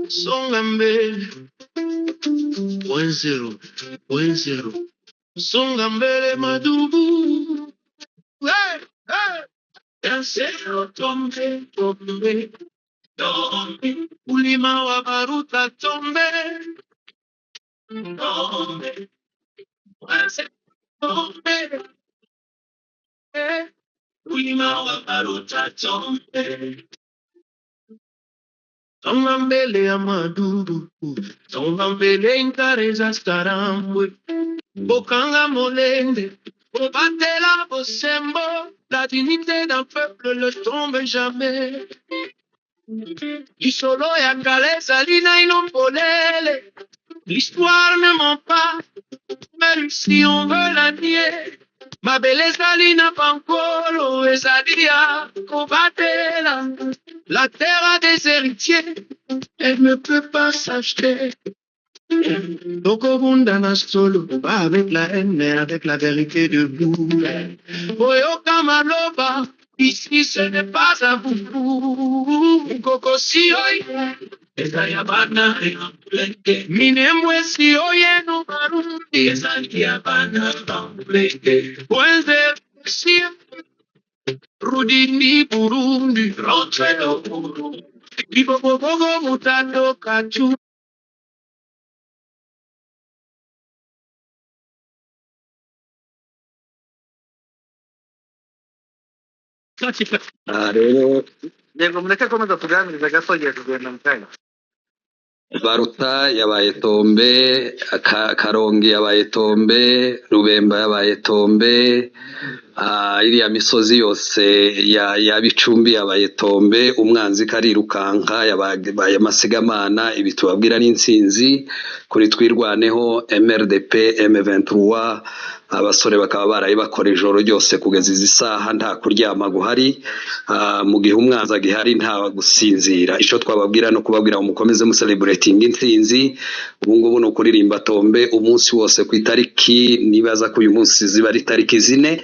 Songambele 1-0 Songambele Madubu. Hey, hey. Yanselo tombe Ulima wa baruta tombe tombe Ulima wa baruta tombe Songambele ya Madubu Songambele inkareza starambwe Bokanga molende Bobatela bosembo La dignité d'un peuple ne tombe jamais. Isolo ya kale salina inompolele. L'histoire ne ment pas, même si on veut la nier. Ma belle salina pancolo et sadia combatela. La terre a des héritiers, elle ne peut pas s'acheter. Donc au Bundana solo, pas avec la haine, mais avec la vérité debout. Oyo Kamaloba, ici ce n'est pas à vous. Koko si oi, Ezayabana et Ampleke. Minembwe si oye no Barundi, Ezayabana Ampleke. Wenze si Rudini Burundi, Rotrelo Burundi. Kibobogo Mutando Kachu. rero Yego mureke komeza tuganiriza gasogiye kugenda mukanya. Baruta yabaye tombe, Karongi yabaye tombe, Rubemba yabaye tombe, iriya misozi yose ya Bicumbi yabaye tombe, umwanzi karirukanka yabaye amasigamana. Ibi tubabwira n'intsinzi kuri twirwaneho. MRDP M23 abasore bakaba baraye bakora ijoro ryose kugeza izi saha nta kuryama guhari, mu gihe umwanzi agihari nta gusinzira. Icyo twababwira no kubabwira mukomeze mu celebrating intsinzi. Ubu ngubu no kuririmba tombe umunsi wose ku itariki, nibaza ko uyu munsi ziba ari tariki 4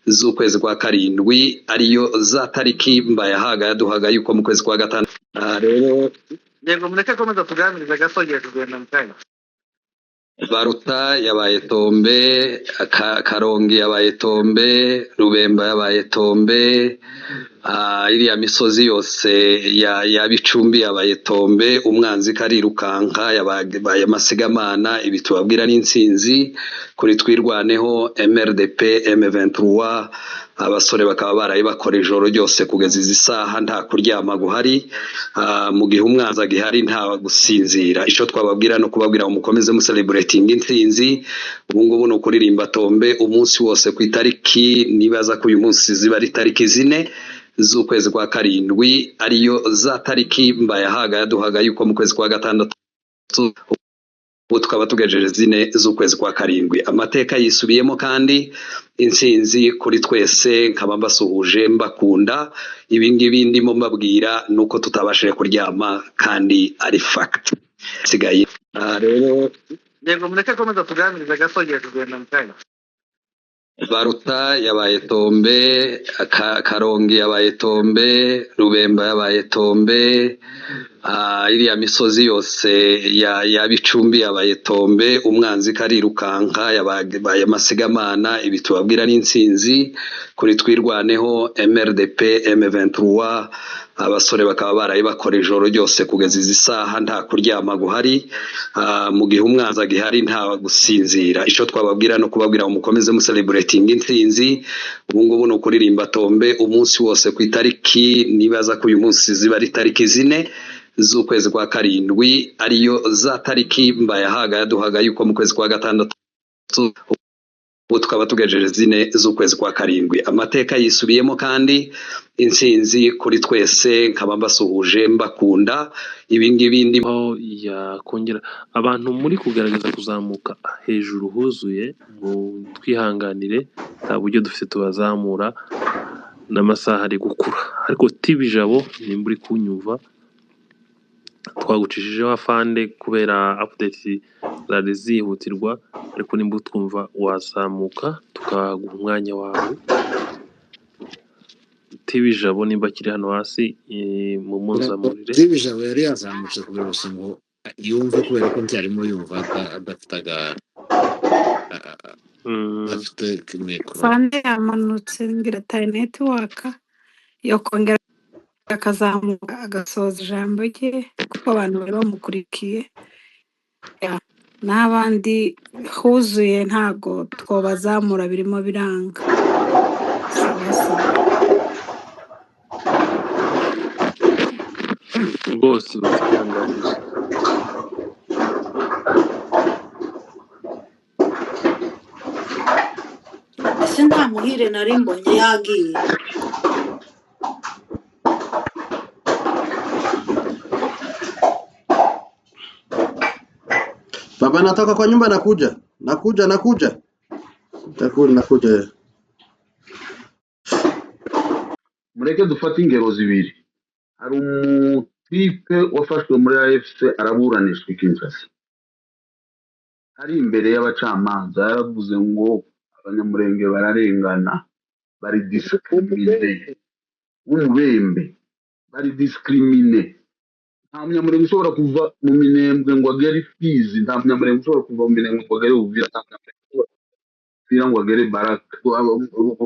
z'ukwezi kwa karindwi, ariyo za tariki mbayahaga yaduhaga yuko mu kwezi kwa gatanu. Rero yego mureke komeza tuganiriza gasogiye kugenda mukanya. Baruta yabaye tombe, Karongi yabaye tombe, Rubemba yabaye tombe, iriya misozi yose ya Bicumbi yabaye tombe, umwanzi karirukanka yabaye amasigamana. Ibi tubabwira n'intsinzi kuri twirwaneho. MRDP M23 abasore bakaba baraye bakora ijoro ryose kugeza izi saha nta kuryama guhari, mu gihe umwanzi agihari nta gusinzira. Icyo twababwira no kubabwira mukomeze mu celebrating intsinzi. Ubu ngubu no kuririmba tombe umunsi wose ku itariki, nibaza ko uyu munsi ziba ari tariki 4 z'ukwezi kwa karindwi, ariyo za tariki mbayahaga yaduhaga yuko mu kwezi kwa gatandatu ubu tukaba tugejeje 4 z'ukwezi kwa karindwi. Amateka yisubiyemo kandi intsinzi kuri twese. Nkaba mbasuhuje mbakunda. Ibi ngibi ndimo mbabwira nuko tutabashije kuryama kandi ari fact. Sigaye rero yego mureke komeza tuganiriza gasogiye kugenda mukanya. Baruta yabaye tombe, Karongi yabaye tombe, Rubemba yabaye tombe, iriya misozi yose ya Bicumbi yabaye tombe, umwanzi karirukanka yabaye amasigamana. Ibi tubabwira n'intsinzi kuri twirwaneho. MRDP M23 abasore bakaba baraye bakora ijoro ryose kugeza izi saha nta kuryama guhari, mu gihe umwanzi agihari nta gusinzira. Icyo twababwira no kubabwira mukomeze mu celebrating intsinzi. Ubu ngubu no kuririmba tombe umunsi wose ku itariki, nibaza ko uyu munsi ziba ari tariki 4 z'ukwezi kwa karindwi, ariyo za tariki mbayahaga yaduhaga yuko mu kwezi kwa gatandatu ubu tukaba tugejeje 4 z'ukwezi kwa karindwi. Amateka yisubiyemo kandi intsinzi kuri twese. Nkaba mbasuhuje mbakunda. Ibi ngibi ndimo yakongera abantu muri kugaragaza kuzamuka hejuru huzuye, mu twihanganire nta buryo dufite tubazamura, n'amasaha ari gukura. Ariko TV Jabo nimba uri kunyumva, twagucishijeho afande kubera update zari zihutirwa, ariko nimba utwumva wazamuka tukaguha umwanya wawe. tibijabo nimba kiri hano hasi mu mpuzamurire Tibijabo yari yazamutse kubera gusa ngo yumve kubera ko ntiarimo yumva adafite adafite mikoro. Fande yamanutse ngira tayi netiwaka yo kongera akazamuka agasoza ijambo rye kuko abantu bari bamukurikiye. N'abandi huzuye ntago twabazamura birimo biranga. Sawa sawa. bose batwihanganije. ese nta muhire nari mbonye yagiye. Baba, natoka kwa nyumba, nakuja. Nakuja. Mureke dufate ingero zibiri. Hari umutipe wafashwe muri AFC araburanishwa i Kinshasa. Hari imbere y'abacamanza yaravuze ngo abanyamurenge bararengana, bari discrimine. Umubembe bari discrimine. Nta munyamurenge ushobora kuva mu Minembwe ngo agere Fizi, nta munyamurenge ushobora kuva mu Minembwe ngo agere Uvira, nta munyamurenge ushobora kuva ngo agere Baraka,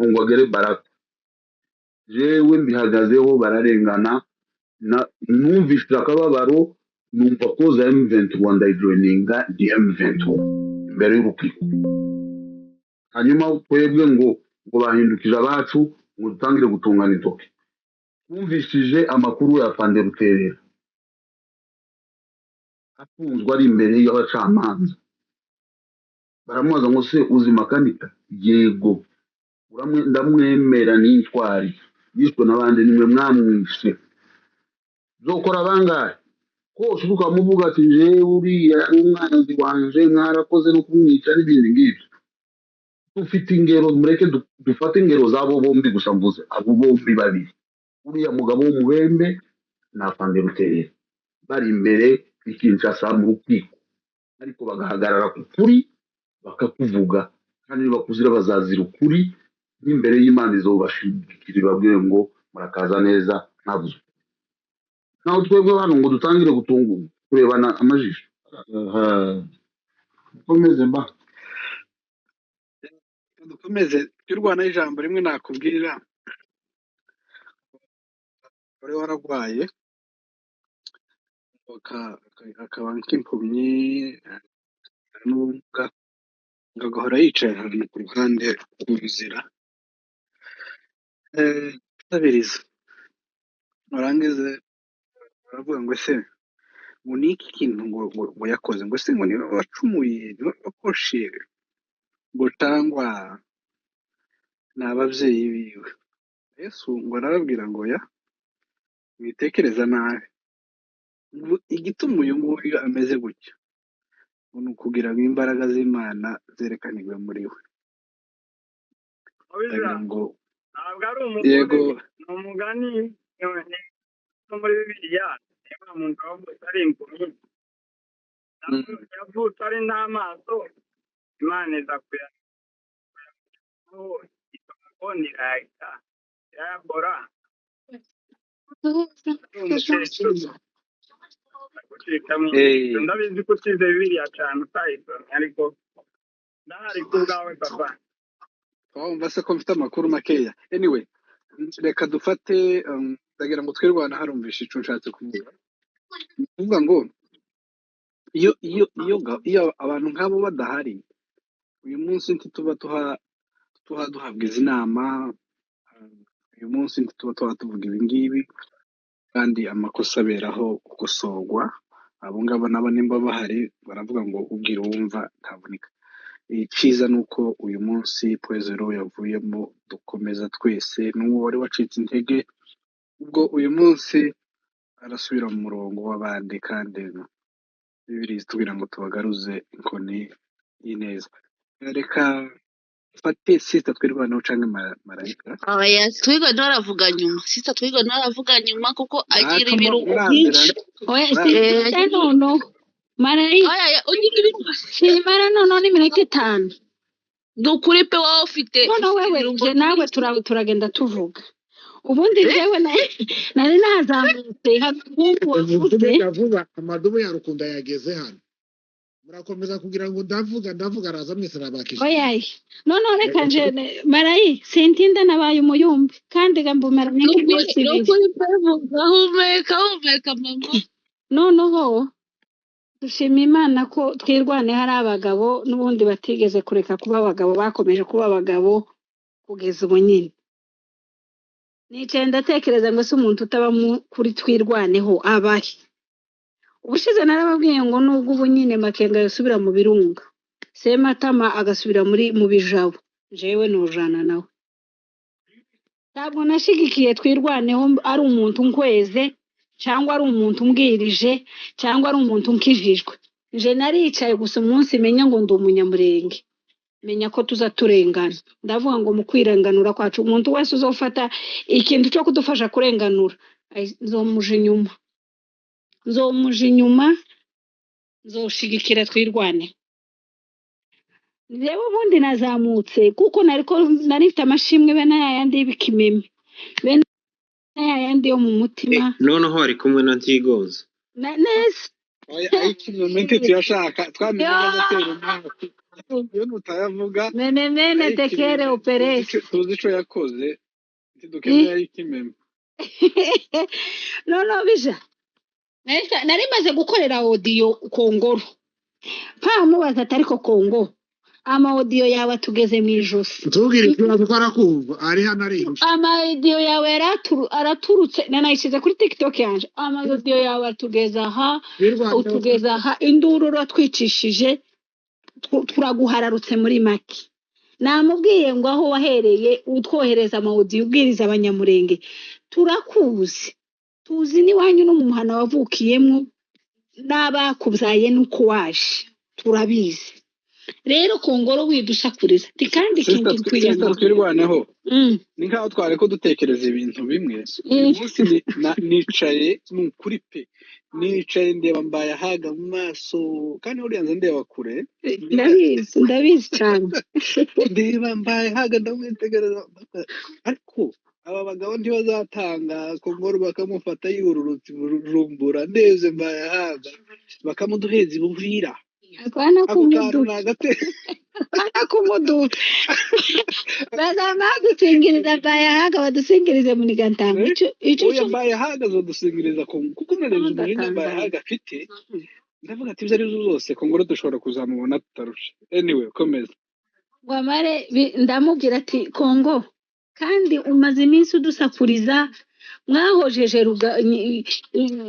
ngo agere Baraka. Jewe mbihagazeho bararengana, numvise akababaro, numva ko za M23 ndayijoininga di M23 imbere y'urukiko. Hanyuma twebwe ngo bahindukije abacu ngo dutangire gutungana intoki. Twumvishije amakuru ya Fande Ruterera afunzwe ari imbere y'abacamanza, baramubaza ngo se uzi makanika? Yego. Ndamwemera n'intwari, yishwe n'abandi, nimwe mwamwishe. Zokora bangahe kose ukamuvuga ati jewe uriya umwanzi wanje mwarakoze no kumwica n'ibindi ngibyo. Dufite ingero, mureke dufate ingero zabo bombi gusa, mvuze abo bombi babiri, uriya mugabo w'umubembe na Fande Ruterera bari imbere i Kinshasa mu rukiko, ariko bagahagarara ku kuri bakakuvuga, kandi bakuzira bazazira ukuri n'imbere y'Imana izobashigikira babwire ngo murakaza neza ntabuze. Naho twebwe hano ngo dutangire kurebana amajisho. Komeze mba dukomeze twirwana ijambo rimwe nakubwira. Wari waragwaye akaba nk'impumyi n'ubumuga, agahora yicaye ahantu ku ruhande rw'inzira tabiriza. Warangize baravuga ngo ese ngo ni iki kintu ngo yakoze, ngo se ngo niba wacumuye, niba wakoshe, ngo cyangwa ni ababyeyi biwe. Yesu ngo arababwira ngo ya mwitekereza nabi, igituma uyu nguyu ameze gutya ngo ni ukugira ngo imbaraga z'Imana zerekanirwe muri we. Ngo ntabwo ari umugore, yego ni umugani no muri Bibiliya. Niba umuntu wavutse ari impumyi, yavutse ari n'amaso, Imana iza kuyakoni irahita irayakora. Ndabizi ko usize Bibiliya cyane utayisomye, ariko ndahari ku bwawe papa. wumva se ko mfite amakuru makeya. Anyway, reka dufate ndagira ngo twirwana harumvisha ico nshatse kuvuga. Kuvuga ngo iyo abantu nk'abo badahari, uyu munsi ntituba duhabwa izi nama, uyu munsi ntituba tuvuga ibi ngibi, kandi amakosa aberaho gukosorwa. Abo ngabo nabo nimba bahari baravuga ngo ubwira uwumva ntavunika. Icyiza ni uko uyu munsi Poezero yavuyemo, dukomeza twese, n'uwo wari wacitse intege ubwo uyu munsi arasubira mu murongo w'abandi, kandi Bibiliya itubwira ngo tubagaruze inkoni y'ineza. Reka fate sita twirwanaho canke Marayika. Oya, twiga ntaravuga nyuma. Sita twiga ntaravuga nyuma kuko agira ibiruko byinshi. Oya sita nono Marayika Oya, ugira ibiruko. simara nono n'iminota 5. Dukuri pe wowe ufite Nono wewe je nawe turagenda tuvuga. ubundi jewe nari nazamutse umuhungu wavuze Vuga vuba amadubu ya Rukunda yageze hano murakomeza kugira ngo ndavuga araza mwese arabakije oyayi noneho reka nje marayi sintinda nabaye umuyumbi kandi gambumara n'iminsi ibiri nukuri pevuga humeka mama noneho dushima Imana ko twirwane hari abagabo n'ubundi batigeze kureka kuba abagabo bakomeje kuba abagabo kugeza ubu nyine nicaye ndatekereza ngo se umuntu utaba kuri twirwaneho abahe ubushize narababwiye ngo nubwo ubu nyine Makenga yasubira mu birunga Sematama agasubira mu bijabo jewe nojana nawe ntabwo nashigikiye twirwaneho ari umuntu nkweze cyangwa ari umuntu umbwirije cyangwa ari umuntu unkijijwe nje naricaye gusa umunsi menya ngo ndi umunyamurenge menya ko tuza turengana ndavuga ngo mu kwirenganura kwacu umuntu wese uzofata ikintu cyo kudufasha kurenganura nzomuje inyuma nzoshigikira twirwane rero ubundi nazamutse kuko narifite amashimwe bene yayandi y'ibikimeme bene yayandi yo mu mutima noneho ari kumwe na Ntigoza neza ayikimeme tuyashaka twamenye agatera impamvu iyo mutayavuga mene tekere operation tuzi ico yakoze ntidukeneye ayikimeme noneho bija nari maze gukorera audio Kongoro mubaza atari ko Kongo ama audio yawe atugeze mu ijosi tubwire ikibazo ko arakumva ari hano ari ama audio yawe araturutse nanayishize kuri TikTok yanje ama audio yawe atugeza aha induru ratwicishije turaguhararutse muri maki namubwiye ngo aho wahereye utwohereza ama audio ubwiriza abanyamurenge turakuzi tuzi ni wanyu no mu muhana wavukiyemo n'abakubyaye nuko waje turabizi rero Kongoro widusakuriza kandi kintu twirwaneho ni nkaho tware ko dutekereza ibintu bimwe uyu munsi nicaye kuri pe nicaye ndeba mbaye ahaga mu maso kandi uriya nza ndeba kure ndabizi cyane ndeba mbaye ahaga ndamwitegereza ariko aba bagabo ntibazatanga Kongoro bakamufata yururutse burumbura neze mbaye ahaga bakamuduheza ibuvira akwana kumudu bazama dusingiriza mbaye ahaga badusingirize muri gatanga icyo mbaye ahaga zo dusingiriza kuko narebye umujinya mbaye ahaga afite ndavuga ati ibyo ari byo zose Kongoro dushobora kuzamubona tutarusha anyway komeza ngwamare ndamubwira ati Kongo kandi umaze iminsi udusakuriza mwahojeje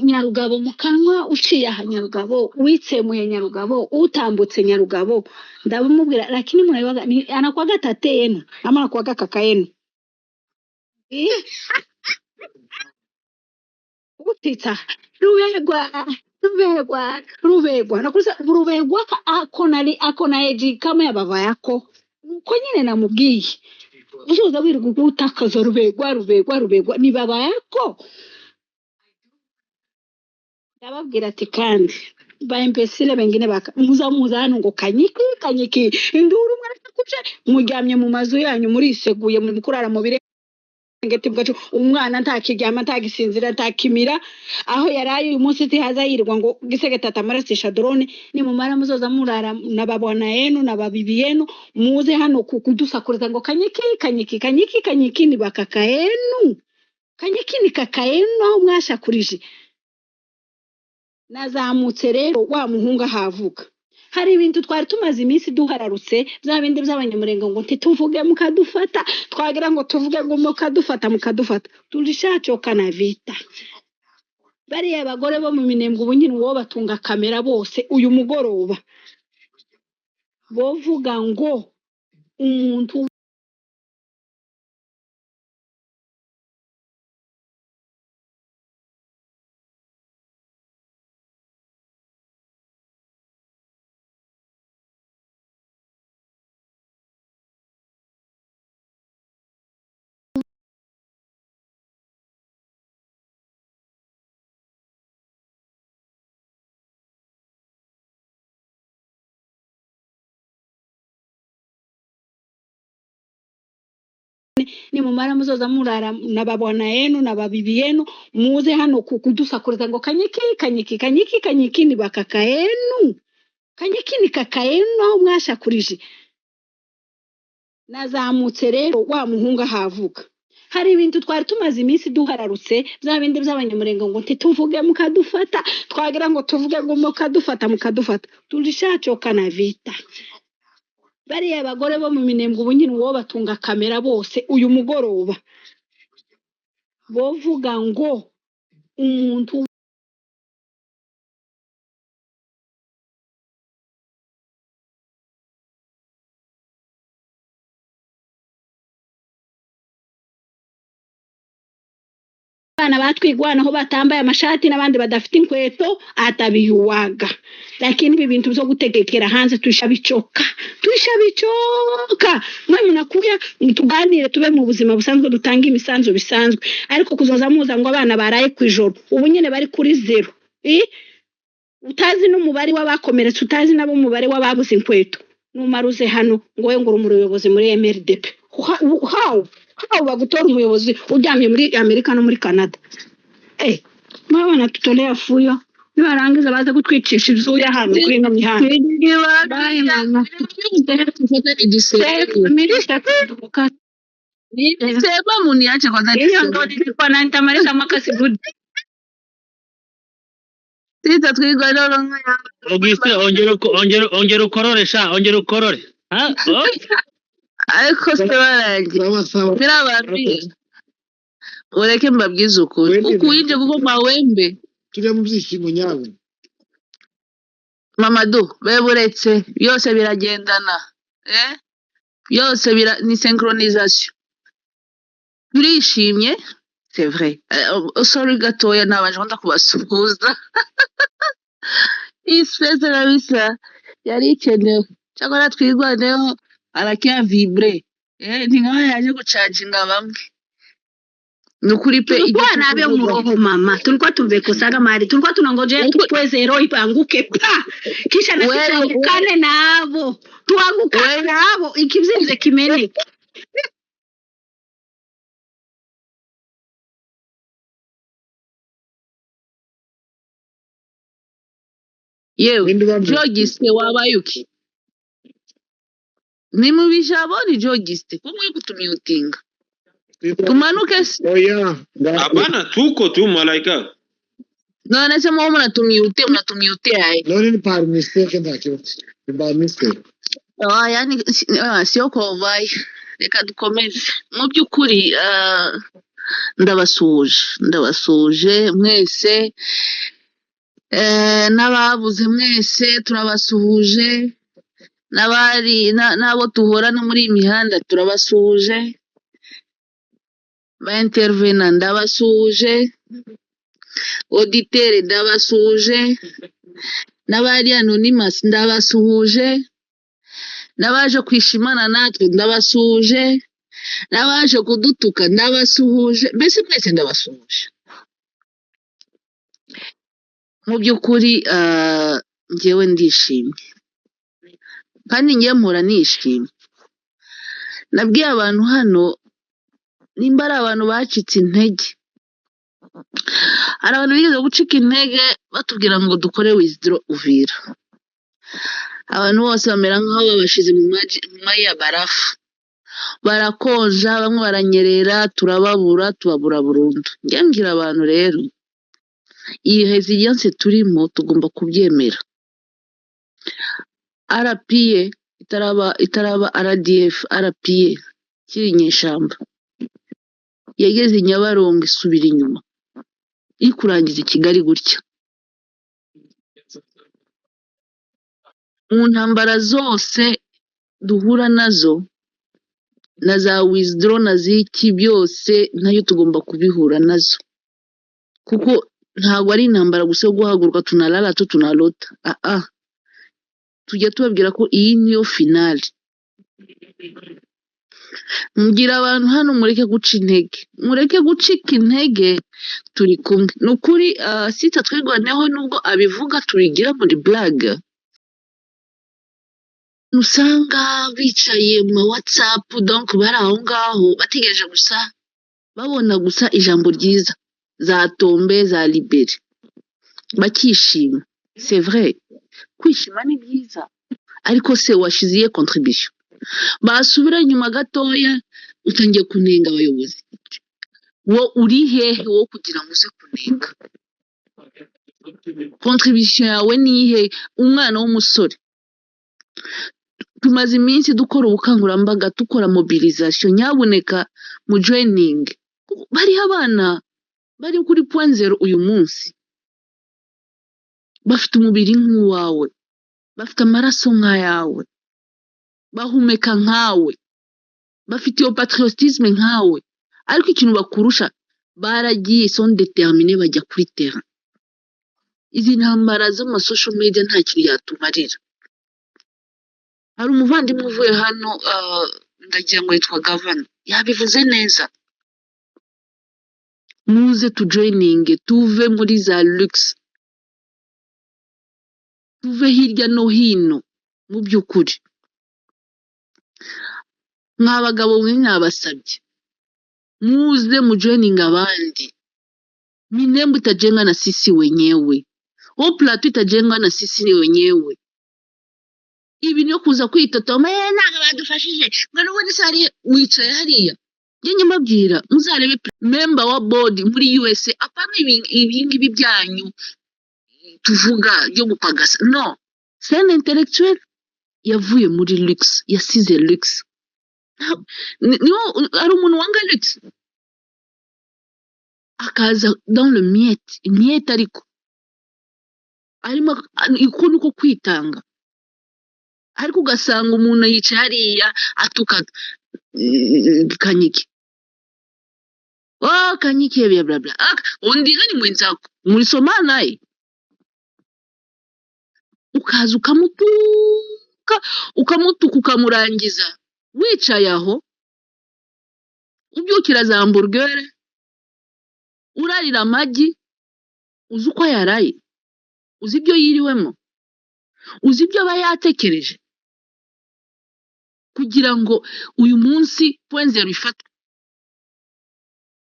Nyarugabo mu kanwa uciye aha Nyarugabo witsemuye Nyarugabo utambutse Nyarugabo ndabumubwira lakini murayibaga anakuwa gatate yenu ama anakuwa kakaka yenu utita rubegwa nakuza rubegwa akona eji kama ya baba yako uko nyine namubwiye uzoza wirirwa gutakaza rubegwa ni baba yako ndababwira ati kandi ba imbesile bengine muza hano ngo kanyiki induru mwarakuje muryamye mu mazu yanyu muriseguye muri kurara mu birengeti bwacu umwana ntakiryama ntagisinzira ntakimira aho yaraye uyu munsi tihaza yirirwa ngo gisegeta tamarasisha drone ni mumara muzoza murara nababona yenu nababibi yenu muze hano kudusakuriza ngo kanyiki ni bakaka yenu kanyiki ni kaka yenu aho mwashakurije nazamutse rero wa muhunga havuga hari ibintu twari tumaze iminsi duhararutse bya bindi by'abanyamurenge ngo ntituvuge mukadufata twagira ngo tuvuge ngo mukadufata tulishacho kana vita bariya abagore bo mu minembwe ubu nyine uwo batunga kamera bose uyu mugoroba bovuga ngo umuntu nimumara muzoza murara na babona yenu na babibi yenu muze hano kudusakuriza ngo kanyiki ni bakaka yenu kanyiki ni kaka yenu aho mwashakurije. Nazamutse rero wa muhunga havuka hari ibintu twari tumaze iminsi duhararutse bya bindi by'abanyamurengo ngo ntituvuge mukadufata twagira ngo tuvuge ngo mukadufata tulishachoka na vita. Bariya abagore bo mu minembwe ubu nyine uwo batunga kamera bose uyu mugoroba bovuga ngo umuntu abana batwigwana aho batambaye amashati n'abandi badafite inkweto atabiyuwaga. Lakini ibi bintu byo gutegekera hanze tuishabichoka mwe munakuya tuganire tube mu buzima busanzwe dutanga imisanzu bisanzwe ariko kuzoza muza ngo abana baraye kwijoro ubu nyene bari kuri 0 utazi n'umubare w'abakomeretse utazi nabo umubare w'ababuze inkweto numaruze hano ngo we ngo umuyobozi muri MRDP how bagutora umuyobozi uryamye muri Amerika no muri Canada. Mwana tutolea fuyo nibarangiza baza gutwicisha izuya hano kuri ino mihanda. Bye mama. Sema muniache kwanza. Hiyo ndo nilikuwa na nitamarika makasi good. Sita twigwa lolo ngaya. Auguste ongera ukorore. Ha? Ariko se barangi birababwiye ureke mbabwize ukuri ukuyije kuko mawembe tujya mu byishimo nyabo Mamadou beburetse byose biragendana byose ni synchronisation turishimye c'est vrai sorry gatoya nabanje nda kubasuhuza espèce de bisa yari ikenewe cyangwa twigwaneho arakia vibre ningawa yaje gucharginga bamwe nukuri pe tulikuwa nabe umuroho mama tulikuwa tuvekosaga mali tulikuwa tunangojea tukweze roho ipanguke kisha na tuangukane nabo tuangukane nabo ikivyenze kimene yewe jogiste wabayuki ni mubijaboni jogiste kumwe kutumyutinga tumanuke oya hapana tuko tu malaika none se mwa mnatumyute hai none ni par mistake ndakyo ni by mistake yani sio ko vai reka dukomeze mu byukuri ndabasuje mwese n'ababuze mwese turabasuhuje n'abari nabo tuhorana muri imihanda turabasuhuje ba intervenant ndabasuhuje auditeur ndabasuhuje n'abari anonymous ndabasuhuje n'abaje kwishimana natwe ndabasuhuje n'abaje kudutuka ndabasuhuje mbese mwese ndabasuhuje mu byukuri njyewe ndishimye kandi njye mpora nishimye nabwiye abantu hano nimba ari abantu bacitse intege hari abantu bigeze gucika intege batubwira ngo dukore withdraw Uvira abantu bose bamera nk'aho babashize mu mayi ya barafu barakonja bamwe baranyerera tubabura burundu njye mbwira abantu rero iyi resilience turimo tugomba kubyemera RPA itaraba RDF RPA kiri nyeshamba yageze Nyabarongo isubira inyuma ikurangiza Kigali gutya mu ntambara zose duhura nazo na za withdraw na ziki byose nayo tugomba kubihura nazo kuko ntabwo ari intambara gusa yo guhaguruka tunalala tunalota tujya tubabwira ko iyi niyo finale mbwira abantu hano mureke gucika intege turi kumwe nukuri sita twigwaneho nubwo abivuga tubigira muri blague usanga bicaye mu WhatsApp donc bari aho ngaho bategereje gusa babona gusa ijambo ryiza za Tombe za Libere bakishima. C'est vrai, kwishima ni byiza ariko se washiziye contribution. Basubira inyuma gatoya utangiye kunenga abayobozi. Wo uri hehe wo kugira ngo uze kunenga? Contribution yawe ni ihe? Umwana w'umusore tumaze iminsi dukora ubukangurambaga, dukora mobilisation, nyabuneka mu joining. Bari abana bari kuri point zero uyu munsi, bafite umubiri nk'uwawe, bafite amaraso nk'ayawe, bahumeka nkawe, bafite iyo patriotisme nkawe, ariko ikintu bakurusha baragiye sont déterminés bajya kuri terrain. Izi ntambara zo mu social media nta kintu yatumarira. Hari umuvandimwe uvuye hano ndagira ngo yitwa Gavana, yabivuze neza. Muze tujoininge, tuve muri za luxe, tuve hirya no hino. Mu by'ukuri mw'abagabo mwe nabasabye, muze mujoininga abandi. Minembo itajenga na sisi wenyewe, Plateau itajenga na sisi wenyewe. Ibi niyo kuza kwitotoma ntago badufashije ngo n'ubundi sari wicaye hariya. Njye mbabwira muzarebe member wa board muri USA, apana ibingibi byanyu tuvuga byo gupagasa. No, c'est un intellectuel yavuye muri luxe, yasize luxe. Niyo ari umuntu wanga luxe akaza dans le miette ariko arimo iko nuko kwitanga. Ariko ugasanga umuntu yicaye hariya atuka Kanyiki. Kanyiki bya bla bla. Undi gani mwenzako mulisoma naye, ukaza ukamutuka ukamurangiza wicaye aho, ubyukira za hamburger, urarira amagi, uzi uko yaraye, uzi ibyo yiriwemo, uzi ibyo aba yatekereje kugira ngo uyu munsi point zero ifatwe.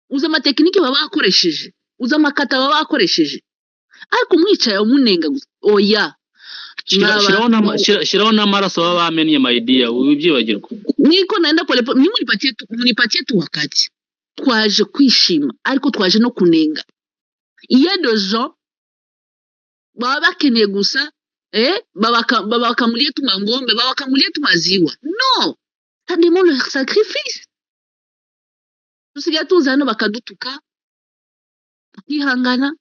Uzi amatekinike baba bakoresheje, uzi amakata baba bakoresheje, ariko mwicaye umunenga gusa. Oya, shiraho n'amaraso baba bamennye my dear, ubyibagirwa. Niko naenda pole pole, munipatie tu wakati. Twaje kwishima ariko twaje no kunenga. Iya de gens baba bakeneye gusa babakamulie tu mangombe, babakamulie tu maziwa. No, ça demande le sacrifice. Tusigaye tuza hano bakadutuka tukihangana.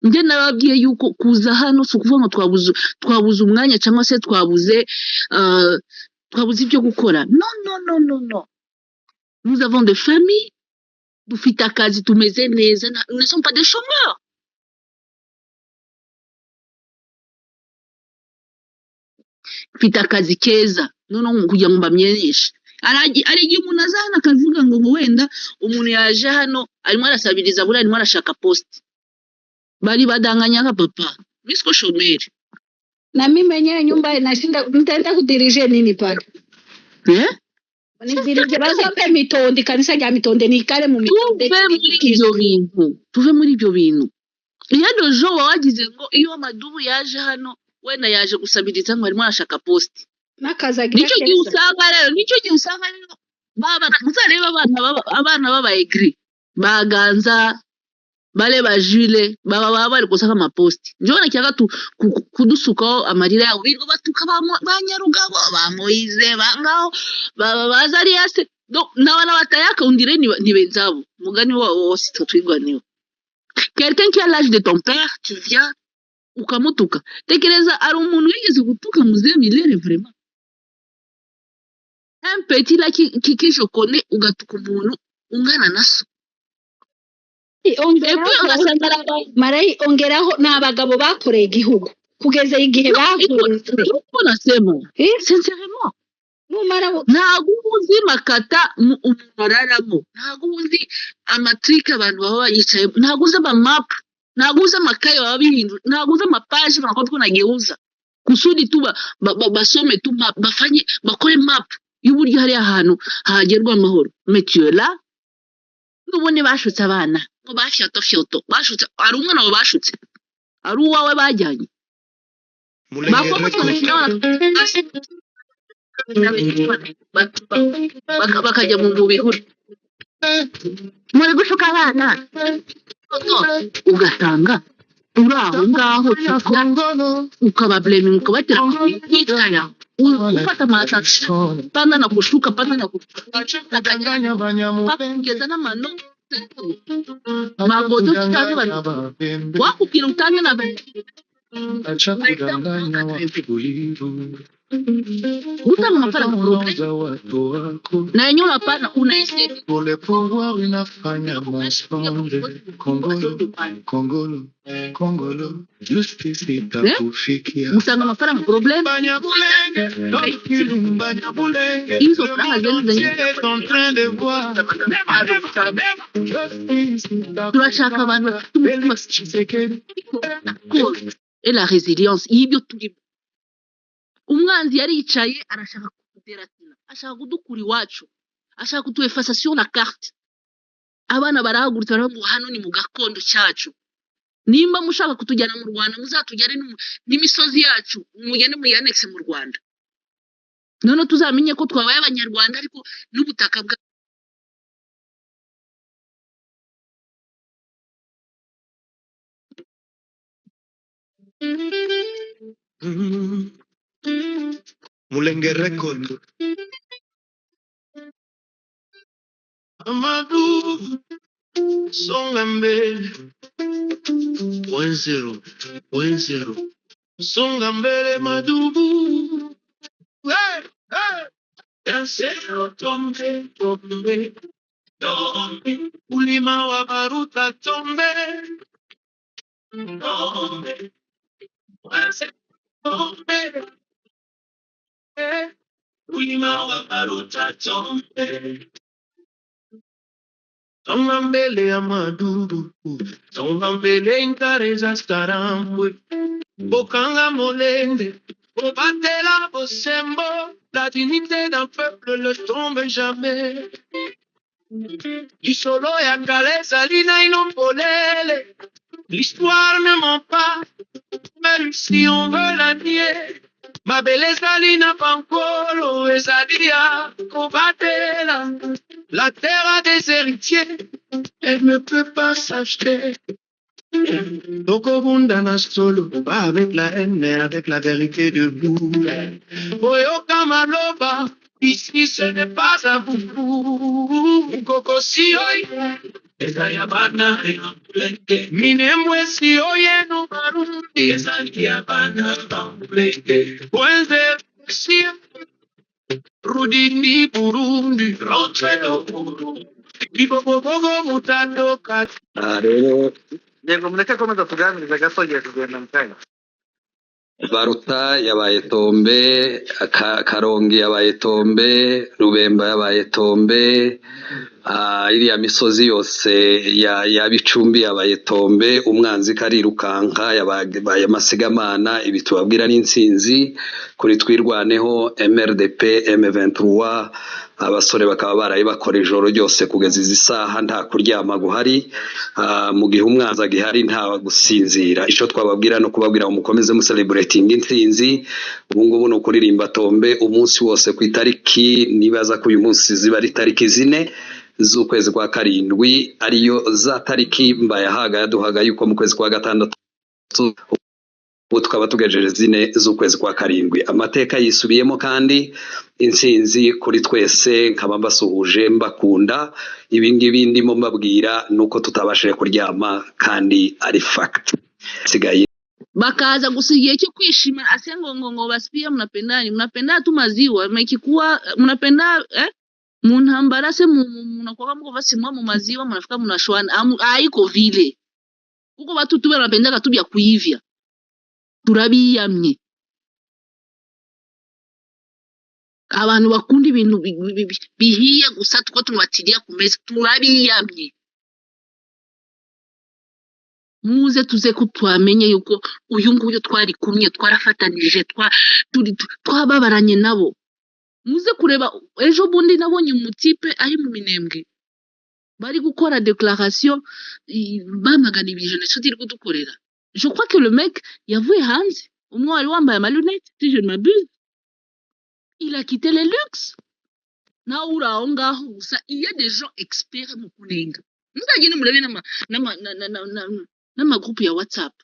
Njye nababwiye yuko kuza hano si ukuvuga ngo twabuze umwanya cyangwa se twabuze ibyo gukora. No. Nous avons des familles, dufite akazi, tumeze neza, nous ne sommes pas des chômeurs. Mfite akazi keza, none kugira ngo mbamyenyeshe. Ari igihe umuntu aza hano akavuga ngo wenda umuntu yaje hano arimo arasabiriza buri arimo arashaka post. Bali badanganya ka papa. Misko shomeri. Na mimi mwenyewe nyumba inashinda, nitaenda kudirije nini pale? Nidirije bazampe mitonde, kanisa rya mitonde nikale mu mitonde. Tuve muri ibyo bintu. Iyo dojo wagize ngo iyo amadubu yaje hano wenda yaje gusabiriza ngo arimo arashaka post. Nakazagira nicyo gihe usanga rero baba muzareba abana baba egri baganza bale bajule baba bari gusaka amaposti. Njona cyaga kudusukaho amarira yawe bigo batuka banyarugabo ba Moize bangaho baba bazari yase n'abana batayaka undire ni benzabo mugani wose twigwaneho. Quelqu'un qui a l'âge de ton père, tu viens ukamutuka. Tekereza ari umuntu wigeze gutuka Mzee Milere vraiment. Un petit là qui je connais ugatuka umuntu ungana naso. Marayi ongeraho n'abagabo bakoreye igihugu kugeza igihe bahunze. Uko nasema sincèrement ntago uzi makata umuntu araramo, ntago uzi amatrike abantu baba yicaye, ntago uzi amamap, ntago uzi amakaye baba bihindura, ntago uzi amapaje banakuwa tunageuza. kusudi tu basome tu bafanye bakore map y'uburyo hari ahantu hagerwa amahoro metiola n'ubundi bashutse abana ngo bafyoto bashutse ari umwana wa bashutse ari uwawe bajyanye bakajya mu bihuru muri gushuka abana ugasanga uri aho ngaho ukabablaming ukabatera kwitaya ufata amashashi panda na kushuka bakugeza n'amano magodo tutazi bari wakubwira utange na utanga amafaranga na yenyewe hapana unaiseti usanga amafaranga problem hizo franga turashaka abantu et la résilience y'ibyo turi umwanzi yaricaye arashaka kuderatina ashaka kudukura iwacu ashaka kutuefasa sur la carte abana barahagurutse baravuga hano ni mu gakondo cyacu nimba mushaka kutujyana mu Rwanda muzatujyane n'imisozi yacu mugende mu annexe mu Rwanda none tuzamenye ko twabaye abanyarwanda ariko n'ubutaka bwa Mulenge record Amadou Songambele 1-0 Songambele Madubu Hey Yansero tombe Ulima wa baruta tombe Ulima wa baruta tombe Songa mbele ya madudu Songa mbele inkareza starambwe Bokanga molende Bobatela bosembo La dignité d'un peuple ne tombe jamais Isolo ya kale salina inompolele L'histoire ne ment pas Même si on veut la nier Ma belle Salina Pancolo et Sadia combattez-la. La terre a des héritiers, elle ne peut pas s'acheter. Donc au Bundana solo, pas avec la haine, mais avec la vérité debout. Oyo Kamaloba, ici ce n'est pas à vous. Koko Sioi, Ezayabana et Ampleke. Minembwe Sioye no Marundi, Ezayabana Ampleke. Wenze Sia, Rudini Burundi, Rotrelo Burundi. Kibogobogo Mutando Kat. rero yego mureke komeza tuganiriza gasogeye kugenda mukanya Baruta yabaye Tombe, Karongi yabaye Tombe, Rubemba yabaye Tombe, iriya misozi yose ya Bicumbi yabaye Tombe, umwanzi karirukanka yabaye Masigamana. Ibi tubabwira n'intsinzi kuri twirwaneho MRDP M23 abasore bakaba baraye bakora ijoro ryose kugeza izi saha nta kuryama guhari, mu gihe umwanzi agihari nta gusinzira. Ico twababwira no kubabwira umukomeze mu celebrating intsinzi. Ubu ngubu no kuririmba Tombe umunsi wose ku itariki, nibaza ko uyu munsi ziba ari tariki 4 z'ukwezi kwa karindwi, ariyo za tariki mbayahaga yaduhaga yuko mu kwezi kwa gatandatu ubu tukaba tugejeje 4 z'ukwezi kwa karindwi. Amateka yisubiyemo kandi intsinzi kuri twese, nkaba mbasuhuje mbakunda. Ibingibi ndimo mbabwira nuko tutabashije kuryama kandi ari fact. Sigaye bakaza gusigia cyo kwishima asengo ngo basipia mnapenda tu maziwa mkikuwa mnapenda munhambara se mnakuwa mko basimwa mu maziwa mnafika mnashwana haiko vile kuko batu tube banapenda katubya kuivya turabiyamye abantu bakunda ibintu bihiye gusa tuko tumatiria kumeza turabiyamye muze tuze ko twamenye yuko uyu nguyu twari kumwe twarafatanije twababaranye nabo. Muze kureba ejo bundi nabonye umutipe ari mu Minembwe bari gukora déclaration bamagana ibi jenoside iri kudukorera. Je crois que le mec yavuye hanze, umwe wari wambaye amalunette si je ne m'abuse, il a quitté les luxe. Nawe uri aho ngaho gusa il y a des gens experts mu kunenga. Muzagende murebe n'amagroupe ya WhatsApp.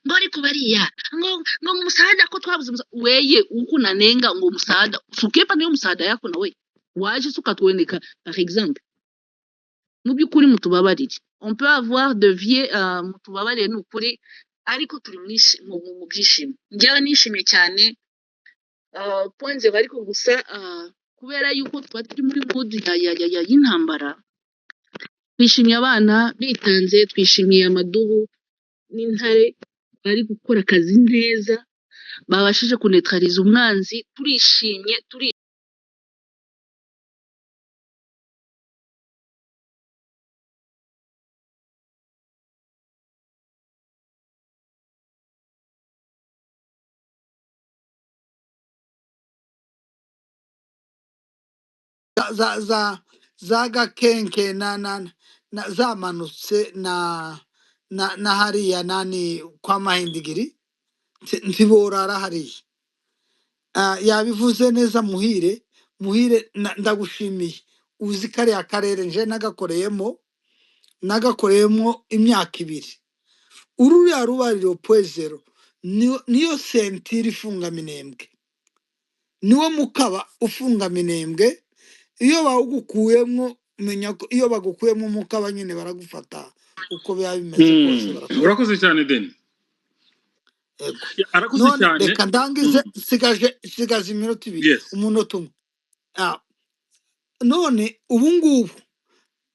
Ngo ariko bariya ngo msaada ko twabuze weye uko nanenga ngo msaada sukepa niyo msaada yako na we waje sukatwoneka par exemple mu byukuri mutubabarire on peut avoir de vie mutubabarire n'ukuri ariko turi mu byishimo njyewe nishimye cyane point zero ariko gusa kubera yuko twari muri mood y'intambara twishimiye abana bitanze twishimiye amadubu n'intare bari gukora akazi neza babashije kunetraliza umwanzi turishimye za gakenke na zamanutse na hariya nani kwa Mahindigiri ntiborara hariya. Yabivuze neza Muhire ndagushimiye uzi kariya karere nje nagakoreyemo imyaka 2 ururiya rubariro pwezero niyo sentire ifunga Minembwe niwo mukaba ufunga Minembwe. Iyo bagukuyemo menya ko iyo bagukuyemo umukaba nyine baragufata uko biba bimeze kose barakora. Urakoze cyane Deni. Arakoze None cyane. reka ndangize sigaje iminota 2 umunota umwe. None ubu ngubu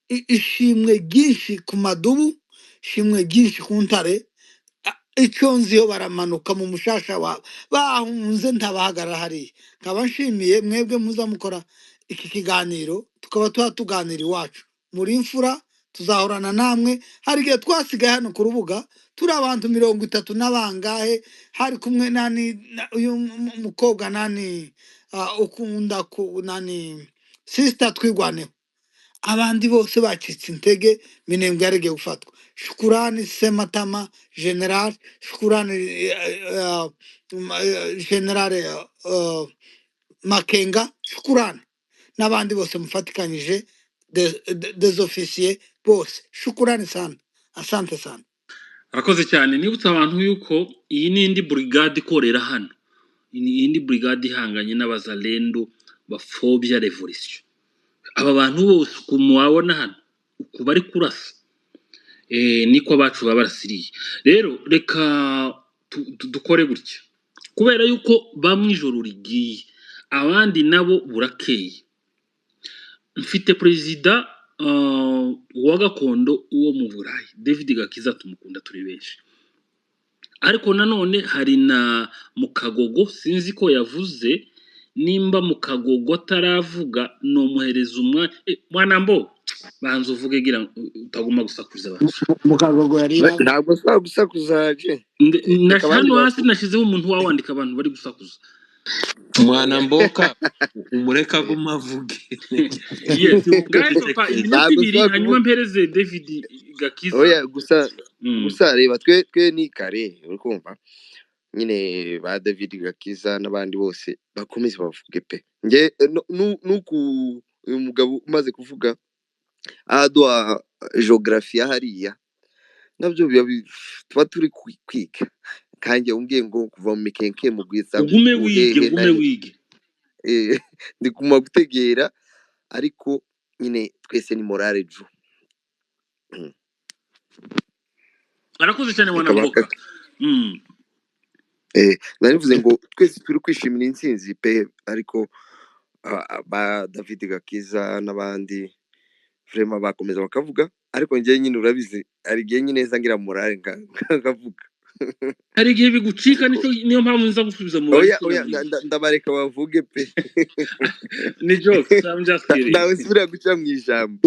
ishimwe ryinshi ku madubu, ishimwe ryinshi ku ntare, icyo nziyo baramanuka mu mushasha wa bahunze ntabahagarara hariya. Nkaba nshimiye mwebwe muza mukora iki kiganiro tukaba tuganira iwacu muri imfura tuzahorana namwe. Hari igihe twasigaye hano ku rubuga turi abantu 30 n'abangahe hari kumwe nani uyu mukobwa nani ukunda ku nani sister twigwaneho abandi bose bacitse intege Minembwe yarege gufatwa. Shukurani Sematama General Shukurani General Makenga Shukurani n'abandi bose mufatikanyije des officiers bose shukurani sana asante sana. Arakoze cyane nibutsa abantu yuko iyi n'indi brigade ikorera hano indi brigade ihanganye n'abazalendo bafobya revolution. Aba bantu bose kumubona hano uko bari kurasa niko bacu babarasiriye. Rero reka dukore gutya kubera yuko bamwe ijoro rigiye abandi nabo burakeye. Mfite president wa gakondo uwo mu Burayi David Gakiza tumukunda turi benshi, ariko nanone hari na Mukagogo sinzi ko yavuze nimba Mukagogo taravuga no muhereza mwana mbo banza uvuge gira utaguma gusakuza abantu. Mukagogo yari ntabwo gusakuzaje hano hasi nashizeho umuntu wawandika abantu bari gusakuza mwana mboka umureka gumavuge. Yes guys papa iminota 2 hanyuma mpereze David Gakiza. Oya gusa reba twe ni kare uri kumva nyine ba David Gakiza n'abandi bose bakomeze bavuge pe. Nge nuku uyu mugabo umaze kuvuga adwa geography hariya nabyo tuba turi kwiga kanjye umbwiye ngo kuva mu mikenke mu gwiza gume wige ndi kuma gutegera ariko nyine twese ni morale ju. Arakoze cyane mwana mboka. Narivuze ngo twese turi kwishimira intsinzi pe ariko ba David Gakiza n'abandi vraiment bakomeza bakavuga ariko njye nyine urabizi ari gihe nyine neza morale ngavuga. Hari igihe bigucika niyo mpamvu nza gusubiza mu oya ndabareka bavuge pe. Ni jokes I'm just kidding. Nawe sura guca mu ijambo.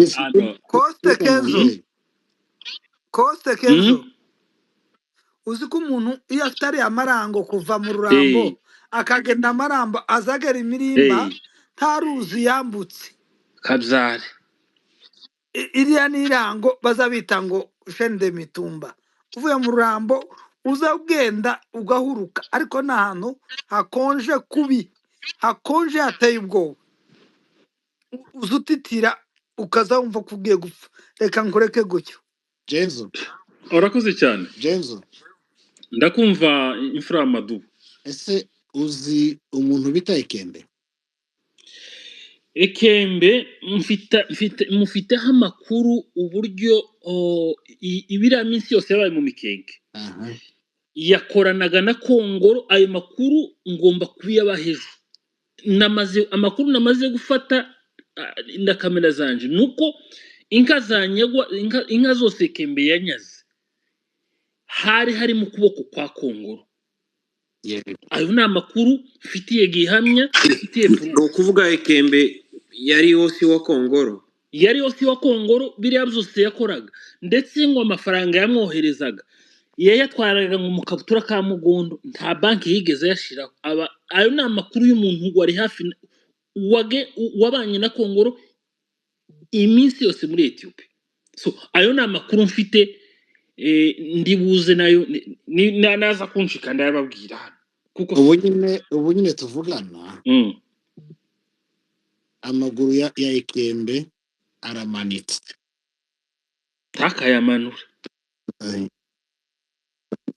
kose Kenzo uzi ko umuntu iyo afite ariya marango kuva mu rurambo akagenda amarambo azagera imirimba nta ruzi yambutse kabyare iriya ni irango bazabita ngo shende mitumba uvuye mu rurambo uza ugenda ugahuruka ariko n'ahantu hakonje kubi hakonje hateye ubwoba uza utitira ukaza wumva ko ugiye gupfa reka nkureke gutyo Jenzo urakoze cyane Jenzo ndakumva imfura y'amadubu ese uzi umuntu bita Ekembe Ekembe mufiteho amakuru uburyo ibiriya minsi yose yabaye mu mikenke yakoranaga na Kongoro ayo makuru ngomba kubiyabaha ejo amakuru namaze gufata na kamera zanje nuko inka zanyagwa inka zose Ekembe yanyaze hari mu kuboko kwa Kongoro ayo ni amakuru mfitiye gihamya mfitiye ni ukuvuga Ekembe yari yose wa Kongoro biriya byose yakoraga ndetse ngo amafaranga yamwoherezaga yayatwaraga mu kabutura ka Mugondo nta banki yigeze yashiraho ayo ni amakuru y'umuntu wari hafi wabanye na Kongoro iminsi yose muri Ethiopia so ayo ni amakuru mfite ndibuze nayo naza kunshika ndababwira hano kuko ubu nyine tuvugana amaguru ya Ekembe aramanitse takayamanura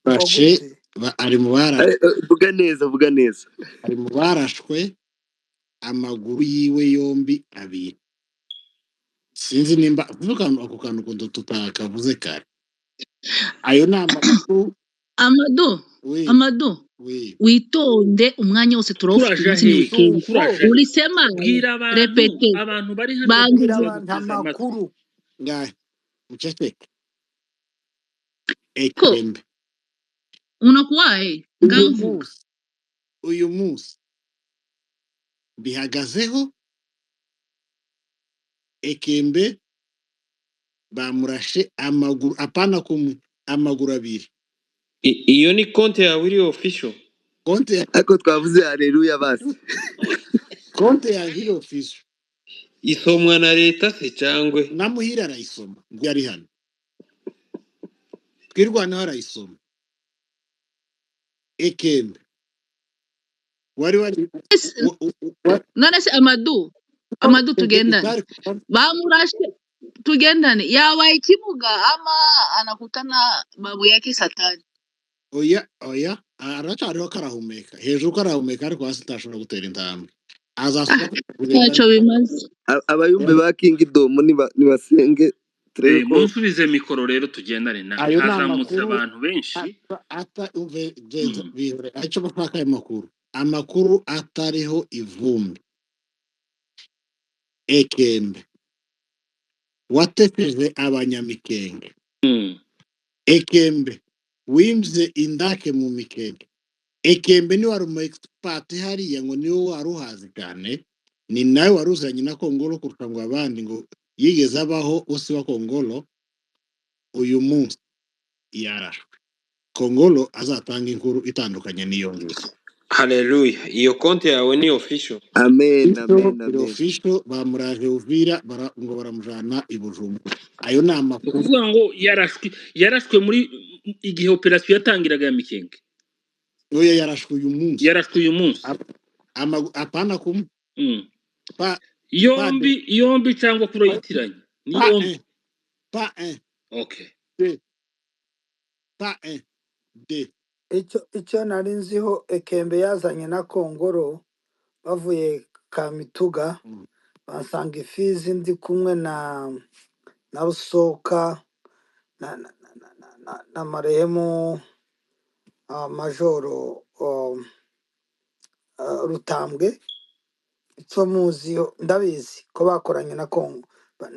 bashe ari mu barashwe vuga neza ari mu barashwe amaguru yiwe yombi abiri sinzi nimba ako kantu kundo tutakavuze kare ayo ni amakuru Amado witonde umwanya wose turawufite umunsi ni weekend ulisema repete abantu bari hano amakuru ngahe mchecheke Ekembe unakuwae ngavuga uyu munsi bihagazeho Ekembe bamurashe amaguru apana kumwe amaguru abiri iyo ni konti yawe iri official konti ako twavuze haleluya basi konti ya iri official isomwa na leta se cyangwa namuhira arayisoma ngo yari hano twirwanaho arayisoma Ekembe wari none se Amadu tugendane bamurashe tugendane yabaye ikibuga ama anakutana babu yake satani oya aracyariho karahumeka hejuru karahumeka ariko hasi tashobora gutera intambwe ntacyo bimaze abayumbe ba Kingdom nibasenge munsubize mikoro rero tugendane na hazamutse abantu benshi ata umve Jenzo bihore aco bafaka ayo amakuru atariho ivumbi Ekembe watepeje abanyamikenge Ekembe wimze indake mu mikenge Ekembe ni wari umu expert hariya ngo niwe waruhazi cyane ni nawe waruzanye na Kongolo kurusha ngo abandi ngo yigeze abaho usi wa Kongolo uyu munsi yarashwe Kongolo azatanga inkuru itandukanye n'iyo ngiyo haleluya iyo konti yawe ni official amen official bamuraje Uvira ngo baramujana i Bujumbura ayo ni amakuru kuvuga ngo yarashwe muri igihe operation yatangiraga ya Mikenge oya yarashwe uyu munsi apana kumwe yombi cyangwa kuroyitiranye ni yombi okay icyo nari nziho Ekembe yazanye na Kongoro bavuye Kamituga basanga ifizi ndi kumwe na Rusoka na marehemu majoro Rutambwe icyo muziyo ndabizi ko bakoranye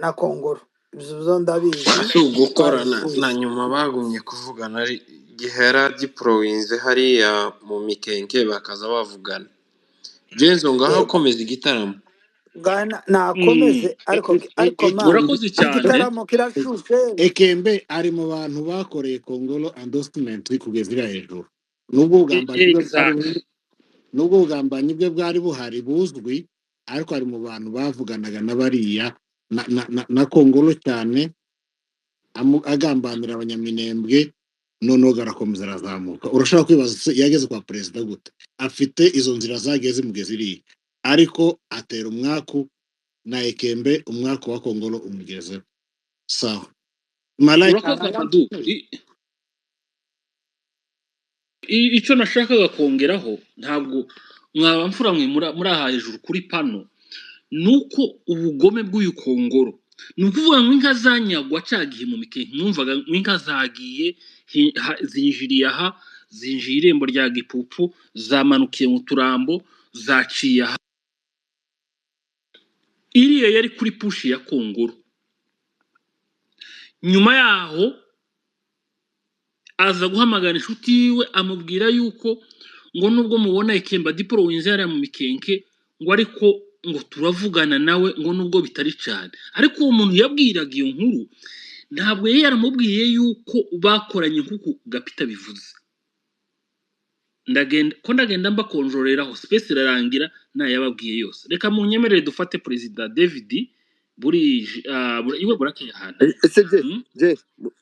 na Kongoro ibyo ndabizi gukorana na nyuma bagumye kuvugana ari gihera diprowinze hariya mu mikenke bakaza bavugana Jenzo ngaho komeza igitaramo ngana nakomeze ariko man urakoze cyane igitaramo kirashushe Ekembe ari mu bantu bakoreye Kongolo endorsement kugeza iriya hejuru nubwo ubugambanyi bwe bwari exactly nubwo ubugambanyi bwe bwari buhari buzwi ariko ari mu bantu bavuganaga n'abariya na Kongolo cyane agambanira abanyaminembwe noneho garakomeza arazamuka urashobora kwibaza se yageze kwa perezida gute afite izo nzira zageze mugeze iriya ariko atera umwaku na Ekembe umwaku wa Kongolo umugezeho sawa urakoze Amadu icyo nashakaga kongeraho ntabwo mwaba mfura mwe muri aha hejuru kuri pano nuko ubugome bw'uyu Kongolo ni ukuvuga ngo inka zanyagwa cyagihe mu mikenke mwumvaga inka zagiye zinjiriye aha zinjiye irembo rya Gipupu zamanukiye mu turambo zaciye aha iriya yari kuri pushi ya Kongolo nyuma yaho aza guhamagara inshuti yiwe amubwira yuko ngo nubwo mubona Ekemba Dipro winzara mu mikenke ngo ariko ngo turavugana nawe ngo nubwo bitari cyane ariko uwo muntu yabwiraga iyo nkuru ntabwo yari yaramubwiye yuko bakoranye nk'uko Gapita bivuze ndagenda mbakonjoreraho space irarangira nayababwiye yose reka mu nyemerere dufate Perezida David buri iwe burakeye ahantu ese je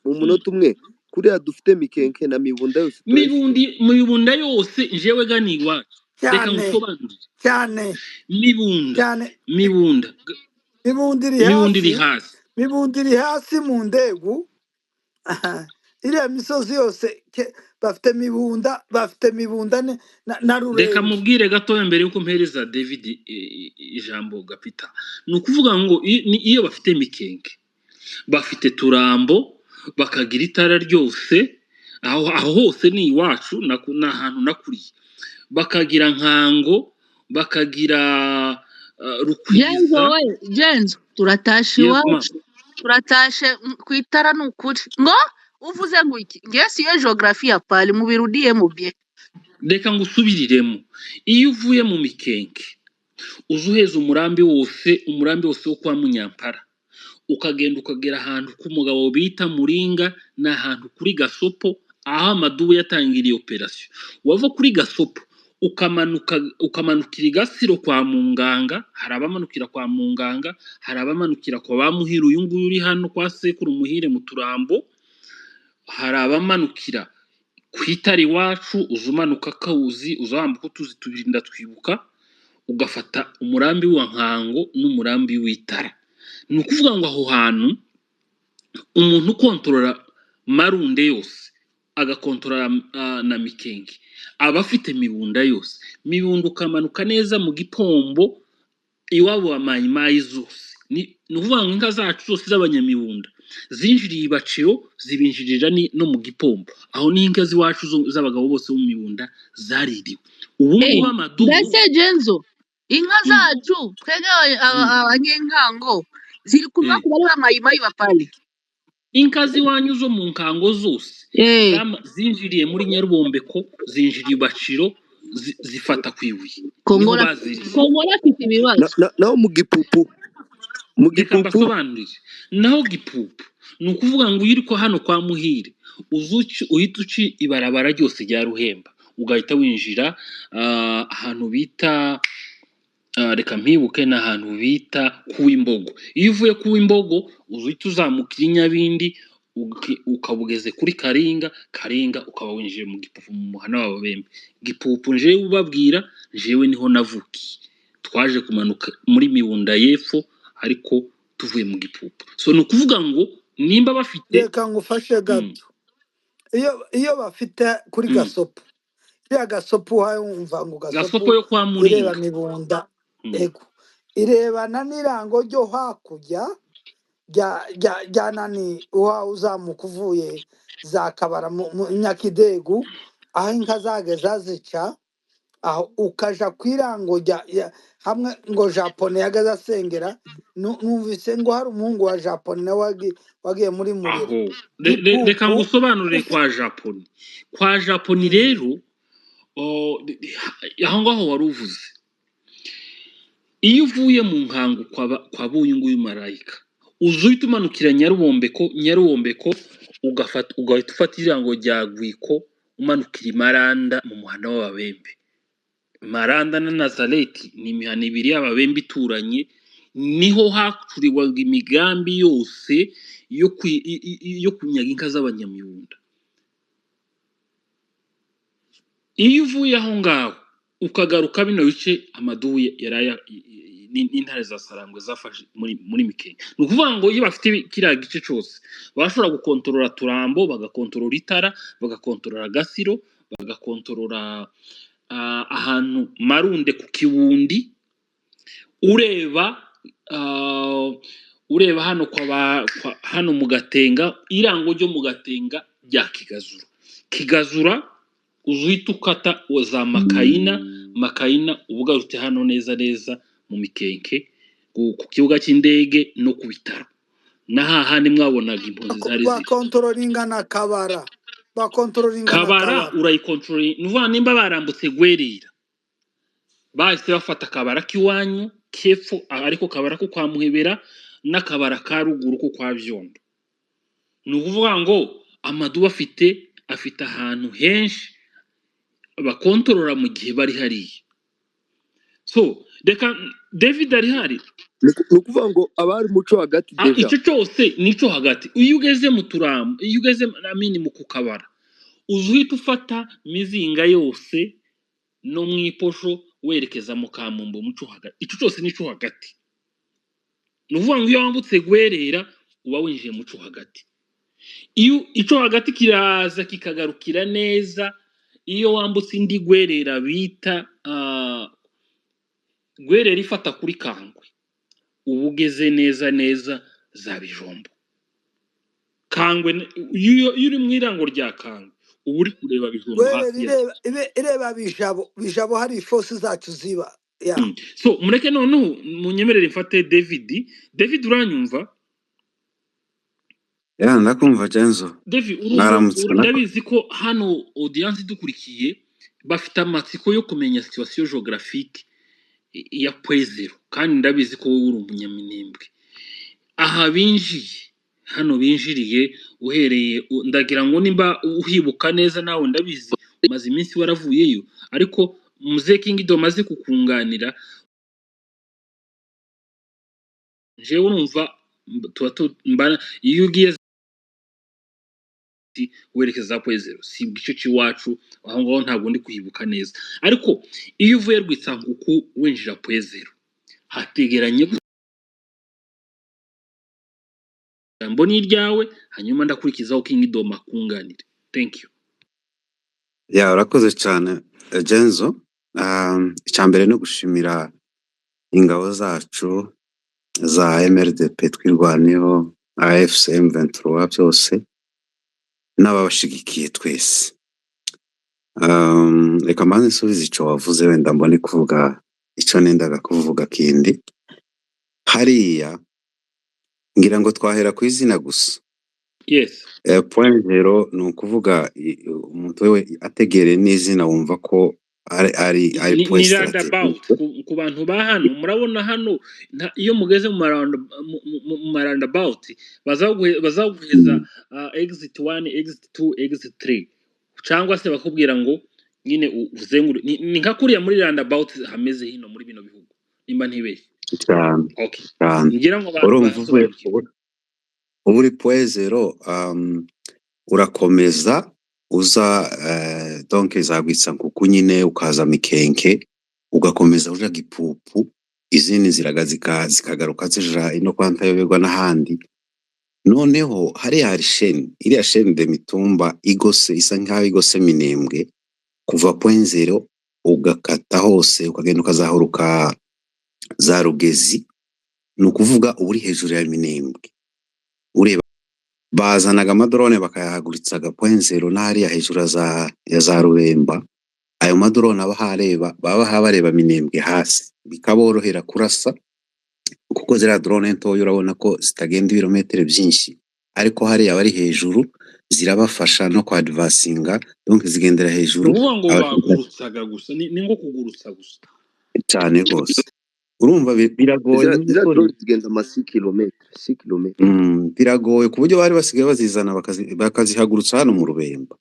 mu munota umwe kuriya dufite mikenke na mibunda yose mibunda yose njewe gani iwacu reka ngusobanurire cyane mibunda iri hasi mu ndegu iriya misozi yose bafite mibunda na rurenge reka mubwire gatoya mbere yuko mpereza David ijambo Gapita ni ukuvuga ngo iyo bafite mikenke bafite turambo bakagira itara ryose aho hose ni iwacu n'ahantu nakuriye bakagira nkango bakagira rukwiza Jenzo turatashe iwacu turatashe ku itara ni ukuri ngo uvuze ngo iki ngiye siyo geography ya pali mubirudiye mu bye reka ngusubiriremo iyo uvuye mu mikenke uzuheza umurambi wose wo kwa Munyampara ukagera ahantu k'umugabo bita Muringa n'ahantu kuri Gasopo aho Amadubu yatangiriye operation wava kuri Gasopo ukamanukira Igasiro kwa Munganga hari abamanukira kwa Munganga hari abamanukira kwa Bamuhira uyu nguyu uri hano kwa Sekuru Muhire mu turambo hari abamanukira kwitari wacu uzumanuka Kawuzi uzambuka utuzi tubiri ndatwibuka ugafata umurambi wa Nkango n'umurambi w'itara ni ukuvuga ngo aho hantu umuntu ukontorora Marunde yose agakontorora na mikenke aba afite mibunda yose mibunda ukamanuka neza mu Gipombo iwabo wa Mayimayi zose ni ukuvuga ngo inka zacu zose z'abanyamibunda zinjiriye ibaciro zibinjirira no mu Gipombo aho ni inka z'iwacu z'abagabo bose bo mu mibunda zaririwe ubu ngubu Amadubu mbese Jenzo inka zacu twege abanyenkango ziri kumwa kuba Mayimayi bapali inka ziwanyu zo mu nkango zose zinjiriye muri Nyarubombeko zinjiriye ibaciro zifata kwibuye Kongolo afite ibibazo naho mu Gipupu basobanurire naho Gipupu ni ukuvuga ngo uri ko hano kwa Muhire uhita uci ibarabara ryose rya Ruhemba ugahita winjira ahantu bita reka mpibuke n'ahantu bita Kuwimbogo iyo uvuye Kuwimbogo uhita uzamukira Inyabindi ukabugeze kuri Karinga ukaba winjiye mu Gipupu mu muhana w'Ababembe Gipupu njewe ubabwira jewe niho navukiye twaje kumanuka muri Mibunda y'epfo ariko tuvuye mu Gipupu so ni ukuvuga ngo nimba bafite reka ngufashe gato iyo bafite kuri Gasopo iriya Gasopo wumva ngo Gasopo yo kwa Muringa ireba mibunda ego irebana n'irango ryo hakurya rya nani uzamuka uvuye za Kabara mu Nyakidegu aho inka zageza zica aho ukaja kwirango hamwe ngo Japone yagaze asengera numvise ngo hari umuhungu wa Japone nawe wagiye muri Muriro reka ngusobanurire kwa Japone rero aho ngaho wari uvuze iyo uvuye mu nkangu kwa buyu nguyu marayika uzuhita umanukira nyarubombeko ugahita ufata ijambo rya gwiko umanukira imaranda mu muhanda w'ababembe. Maranda na Nazareti ni imihana ibiri y'ababembe ituranye, niho hacuriwaga imigambi yose yo kunyaga inka z'abanyamyunda. Iyo uvuye aho ngaho ukagaruka bino bice amaduye n'intare za Sarangwe zafashe muri Mikenke, ni ukuvuga ngo iyo bafite kiriya gice cyose bashobora gukontorora Turambo, bagakontorora Itara, bagakontorora Gasiro, bagakontorora ahantu Marunde ku Kibundi. Ureba hano hano mu Gatenga, irango ryo mu Gatenga rya Kigazura uzuhita ukata za Makayina ubugarutse hano neza mu Mikenke ku kibuga cy'indege no ku bitaro. N'ahahandi mwabonaga impunzi zari ziri. Bakontrolinga na Kabara. Kabara urayikontrolinga, nuvuga nimba barambutse Gwerera bahise bafata Kabara k'iwanyu kepfo, ariko Kabara ko kwa Muhebera n'Akabara ka ruguru ko kwa Vyondo. Ni ukuvuga ngo Amadu afite ahantu henshi bakontorora mu gihe bari hariya. So reka David ari hari, ni ukuvuga ngo abari muco hagati deja icyo cyose nico hagati. Iyo ugeze mu Turambo, iyo ugeze mu Kukabara, uzuhita ufata mizinga yose no mu Iposho werekeza mu Kamumbo muco hagati. Icyo cyose nico hagati. Ni ukuvuga ngo iyo wambutse Gwerera uba winjiye muco hagati. Iyo ico hagati kiraza kikagarukira neza iyo wambutse indi Gwerera bita Gwerera ifata kuri Kangwe, uba ugeze neza za Bijombo. Kangwe iyo uri mu irango rya Kangwe uba uri kureba Bijombo hafi ya ireba Bijabo hari ifosi zacu ziba. So mureke noneho munyemerere mfate David uranyumva? Ndakumva Jenzo. David ndabizi ko hano audience dukurikiye bafite amatsiko yo kumenya situation géographique ya Pwezero, kandi ndabizi ko wowe uri umunyaminembwe. Aha binjiriye uhereye, ndagira ngo nimba uhibuka neza nawe ndabizi umaze iminsi waravuyeyo, ariko Mzee Kingdom aze kukunganira. Jewe urumva iyo ugiye werekeza Pwezero si igice cy'iwacu, aho ngaho ntabwo ndi kuhibuka neza, ariko iyo uvuye Rwitsanguku winjira Pwezero hategeranye jambo ni iryawe, hanyuma ndakurikizaho Kingdom akunganire. Thank you. Urakoze cyane Jenzo. Icyambere no gushimira ingabo zacu za MRDP twirwaneho, AFC M23 byose n'ababashigikiye twese. Reka mbanze nsubize icyo wavuze, wenda mbone kuvuga icyo nendaga kuvuga kindi. Hariya ngira ngo twahera ku izina gusa. Yes. Point zero ni ukuvuga umuntu we ategere n'izina wumva ko ari point strategic. Ku bantu ba hano murabona hano iyo mugeze mu roundabout bazaguheza exit 1, exit 2, exit 3, cyangwa se bakubwira ngo nyine uzengure. Ni nka kuriya muri roundabout hameze hino muri bino bihugu nimba ntibeshye cyane. Okay. Ngira ngo uri point zero, urakomeza uza donc za Rwitsanguku nyine ukaza Mikenke ugakomeza uja Gipupu, izindi ziragaza zikagaruka zija ino kwa Ntayoberwa n'ahandi. Noneho hari iriya sheni de Mitumba igose, isa nkaho igose Minembwe, kuva point zero ugakata hose ukagenda ukazahuruka za Rugezi. Ni ukuvuga uri hejuru ya Minembwe. Ureba bazanaga amadrone bakayahaguritsaga point zero n'ahari ya hejuru ya za Rubemba. Ayo madrone baba bareba Minembwe hasi, bikaborohera kurasa kuko zira drone ntoyo urabona ko zitagenda ibirometero byinshi, ariko hari abari hejuru zirabafasha no kwa advancinga, donc zigendera hejuru. Uvuga ngo bagurutsaga gusa, ni ngo kugurutsa gusa cyane rwose. urumva biragoye mu ziriya by'ukuri drone zigenda ama 6 kilometero 6 kilometero biragoye ku buryo bari basigaye bazizana bakazihagurutsa hano mu Rubemba.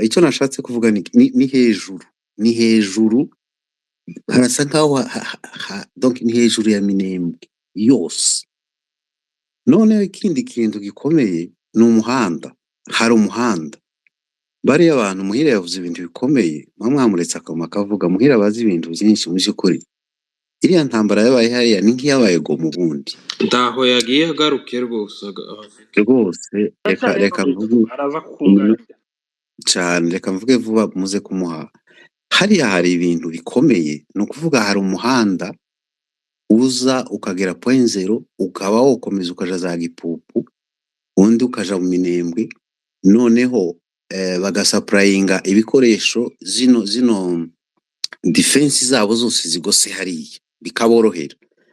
Icyo nashatse kuvuga ni hejuru, ni hejuru, harasa nkaho donc ni hejuru ya Minembwe yose. None ikindi kintu gikomeye ni umuhanda, hari umuhanda. Bariya abantu Muhire yavuze ibintu bikomeye, mwamuretse akama kavuga Muhire abazi ibintu byinshi mu by'ukuri. Iriya ntambara yabaye hariya ni nk'iyabaye go mu bundi. Ndaho yagiye agaruke rwose reka mvuge araza kukunganira cyane, reka mvuge vuba muze kumuha. Hariya hari ibintu bikomeye, ni ukuvuga hari umuhanda uza ukagera point zero ukaba wokomeza ukaja za Gipupu undi ukaja mu Minembwe, noneho bagasapurayinga ibikoresho zino defense zabo zose zigose hariya bikaborohera.